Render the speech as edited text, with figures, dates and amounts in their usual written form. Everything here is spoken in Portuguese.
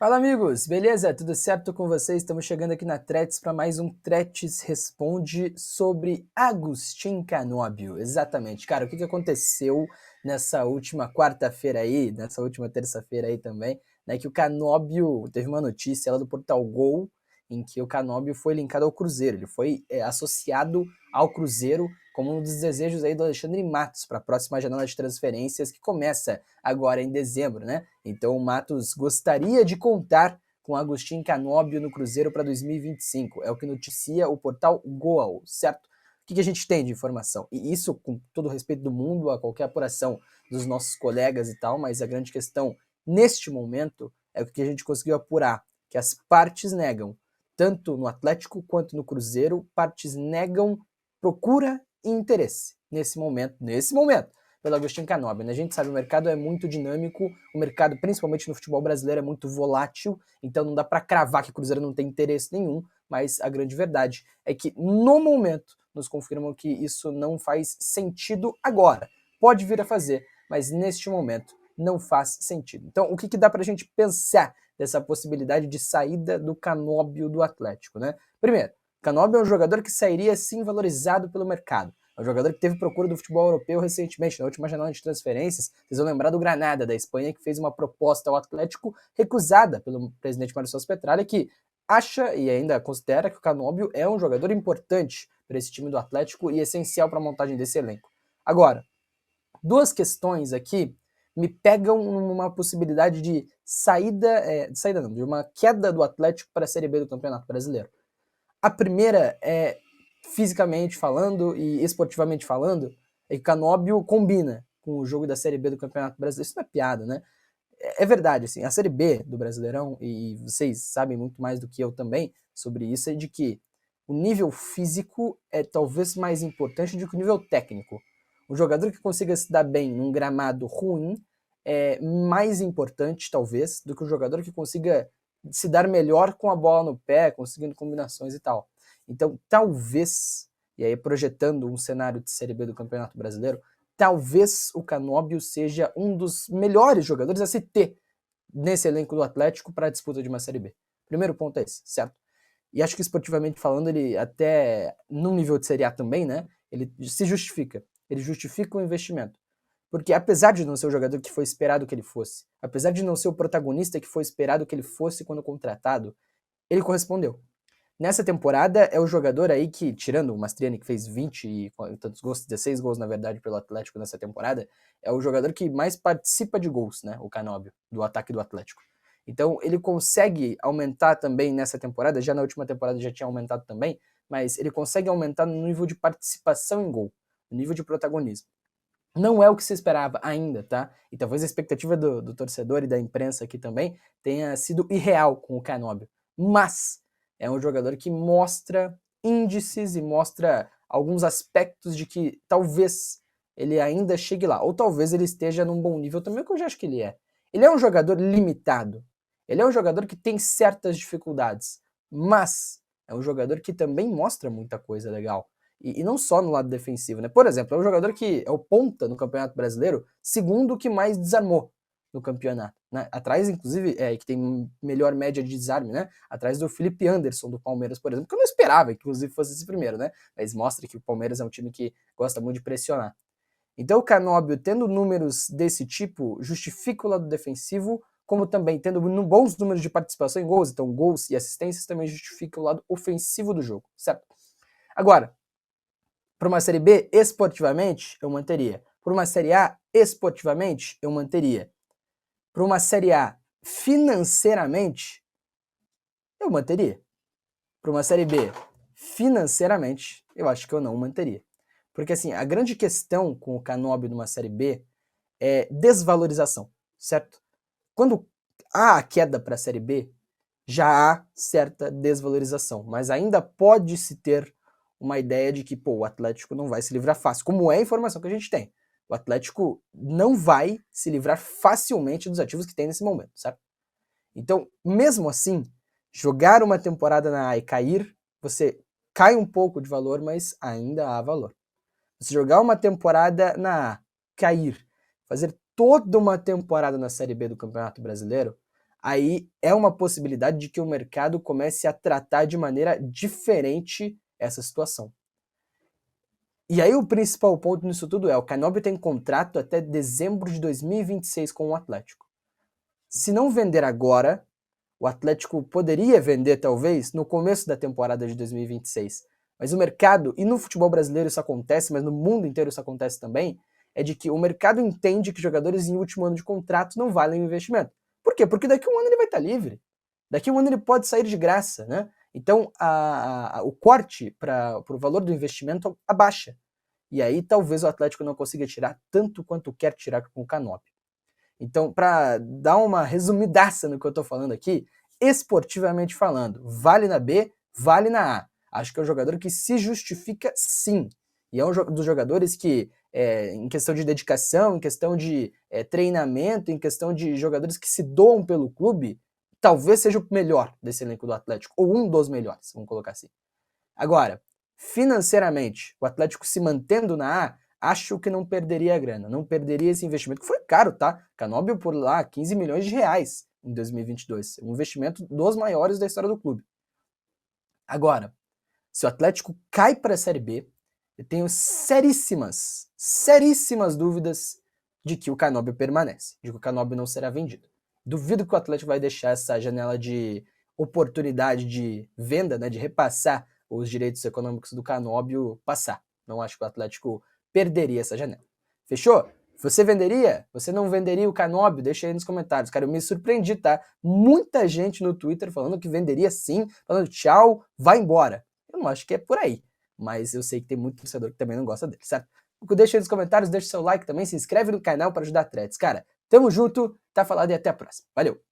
Fala amigos, beleza? Tudo certo com vocês? Estamos chegando aqui na Threads para mais um Threads Responde sobre Agustin Canóbio. Exatamente. Cara, o que aconteceu nessa última quarta-feira aí, nessa última terça-feira aí também, né? Que o Canóbio teve uma notícia lá do Portal Gol, em que o Canóbio foi linkado ao Cruzeiro. Ele foi associado ao Cruzeiro como um dos desejos aí do Alexandre Matos para a próxima janela de transferências que começa agora em dezembro, né? Então o Matos gostaria de contar com Agustin Canóbio no Cruzeiro para 2025. É o que noticia o portal Goal, certo? O que a gente tem de informação? E isso, com todo o respeito do mundo, a qualquer apuração dos nossos colegas e tal, mas a grande questão neste momento é o que a gente conseguiu apurar, que as partes negam, tanto no Atlético quanto no Cruzeiro, partes negam procura e interesse nesse momento, pelo Agustin Canóbio, né? A gente sabe, o mercado é muito dinâmico, o mercado, principalmente no futebol brasileiro, é muito volátil, então não dá para cravar que o Cruzeiro não tem interesse nenhum, mas a grande verdade é que, no momento, nos confirmam que isso não faz sentido agora. Pode vir a fazer, mas neste momento não faz sentido. Então, o que dá pra gente pensar dessa possibilidade de saída do Canóbio do Atlético, né? Primeiro, Canóbio é um jogador que sairia sim valorizado pelo mercado. É um jogador que teve procura do futebol europeu recentemente, na última janela de transferências. Vocês vão lembrar do Granada, da Espanha, que fez uma proposta ao Atlético recusada pelo presidente Mário Sérgio Petralha, que acha e ainda considera que o Canóbio é um jogador importante para esse time do Atlético e essencial para a montagem desse elenco. Agora, duas questões aqui me pegam numa possibilidade de de uma queda do Atlético para a Série B do Campeonato Brasileiro. A primeira é, fisicamente falando e esportivamente falando, é que o Canóbio combina com o jogo da Série B do Campeonato Brasileiro. Isso não é piada, né? É verdade, assim, a Série B do Brasileirão, e vocês sabem muito mais do que eu também sobre isso, é de que o nível físico é talvez mais importante do que o nível técnico. Um jogador que consiga se dar bem num gramado ruim é mais importante, talvez, do que um jogador que consiga se dar melhor com a bola no pé, conseguindo combinações e tal. Então, talvez, e aí projetando um cenário de Série B do Campeonato Brasileiro, talvez o Canóbio seja um dos melhores jogadores a se ter nesse elenco do Atlético para a disputa de uma Série B. Primeiro ponto é esse, certo? E acho que esportivamente falando, ele até num nível de Série A também, né? Ele se justifica. Ele justifica o investimento. Porque apesar de não ser o jogador que foi esperado que ele fosse, apesar de não ser o protagonista que foi esperado que ele fosse quando contratado, ele correspondeu. Nessa temporada é o jogador aí que, tirando o Mastriani, que fez 20 e tantos gols, 16 gols na verdade pelo Atlético nessa temporada, é o jogador que mais participa de gols, né, o Canóbio, do ataque do Atlético. Então ele consegue aumentar também nessa temporada, já na última temporada já tinha aumentado também, mas ele consegue aumentar no nível de participação em gol, no nível de protagonismo. Não é o que se esperava ainda, tá? E talvez a expectativa do torcedor e da imprensa aqui também tenha sido irreal com o Canóbio. Mas é um jogador que mostra índices e mostra alguns aspectos de que talvez ele ainda chegue lá. Ou talvez ele esteja num bom nível também, que eu já acho que ele é. Ele é um jogador limitado. Ele é um jogador que tem certas dificuldades. Mas é um jogador que também mostra muita coisa legal. E não só no lado defensivo, né? Por exemplo, é um jogador que é o ponta no Campeonato Brasileiro, segundo o que mais desarmou no campeonato, né? Atrás, inclusive, que tem melhor média de desarme, né? Atrás do Felipe Anderson do Palmeiras, por exemplo, que eu não esperava que inclusive fosse esse primeiro, né? Mas mostra que o Palmeiras é um time que gosta muito de pressionar. Então o Canóbio, tendo números desse tipo, justifica o lado defensivo, como também tendo bons números de participação em gols, então gols e assistências também justifica o lado ofensivo do jogo, certo? Agora, para uma Série B, esportivamente, eu manteria. Para uma Série A, esportivamente, eu manteria. Para uma Série A, financeiramente, eu manteria. Para uma Série B, financeiramente, eu acho que eu não manteria. Porque assim, a grande questão com o Canóbio numa Série B é desvalorização, certo? Quando há a queda para a Série B, já há certa desvalorização, mas ainda pode-se ter uma ideia de que pô, o Atlético não vai se livrar fácil, como é a informação que a gente tem. O Atlético não vai se livrar facilmente dos ativos que tem nesse momento, certo? Então, mesmo assim, jogar uma temporada na A e cair, você cai um pouco de valor, mas ainda há valor. Você jogar uma temporada na A, cair, fazer toda uma temporada na Série B do Campeonato Brasileiro, aí é uma possibilidade de que o mercado comece a tratar de maneira diferente essa situação. E aí o principal ponto nisso tudo é, o Canóbio tem contrato até dezembro de 2026 com o Atlético. Se não vender agora, o Atlético poderia vender talvez no começo da temporada de 2026. Mas o mercado, e no futebol brasileiro isso acontece, mas no mundo inteiro isso acontece também, é de que o mercado entende que jogadores em último ano de contrato não valem o investimento. Por quê? Porque daqui a um ano ele vai estar livre. Daqui a um ano ele pode sair de graça, né? Então o corte para o valor do investimento abaixa. E aí talvez o Atlético não consiga tirar tanto quanto quer tirar com o Canóbio. Então, para dar uma resumidaça no que eu estou falando aqui, esportivamente falando, vale na B, vale na A. Acho que é um jogador que se justifica sim. E é um dos jogadores que, em questão de dedicação, em questão de treinamento, em questão de jogadores que se doam pelo clube, talvez seja o melhor desse elenco do Atlético, ou um dos melhores, vamos colocar assim. Agora, financeiramente, o Atlético se mantendo na A, acho que não perderia a grana, não perderia esse investimento, que foi caro, tá? Canóbio por lá, 15 milhões de reais em 2022, um investimento dos maiores da história do clube. Agora, se o Atlético cai para a Série B, eu tenho seríssimas dúvidas de que o Canóbio permanece, de que o Canóbio não será vendido. Duvido que o Atlético vai deixar essa janela de oportunidade de venda, né, de repassar os direitos econômicos do Canóbio passar. Não acho que o Atlético perderia essa janela. Fechou? Você venderia? Você não venderia o Canóbio? Deixa aí nos comentários. Cara, eu me surpreendi, tá? Muita gente no Twitter falando que venderia sim, falando tchau, vai embora. Eu não acho que é por aí, mas eu sei que tem muito torcedor que também não gosta dele, certo? Deixa aí nos comentários, deixa seu like também, se inscreve no canal para ajudar a Threads. Cara, tamo junto, tá falado e até a próxima. Valeu!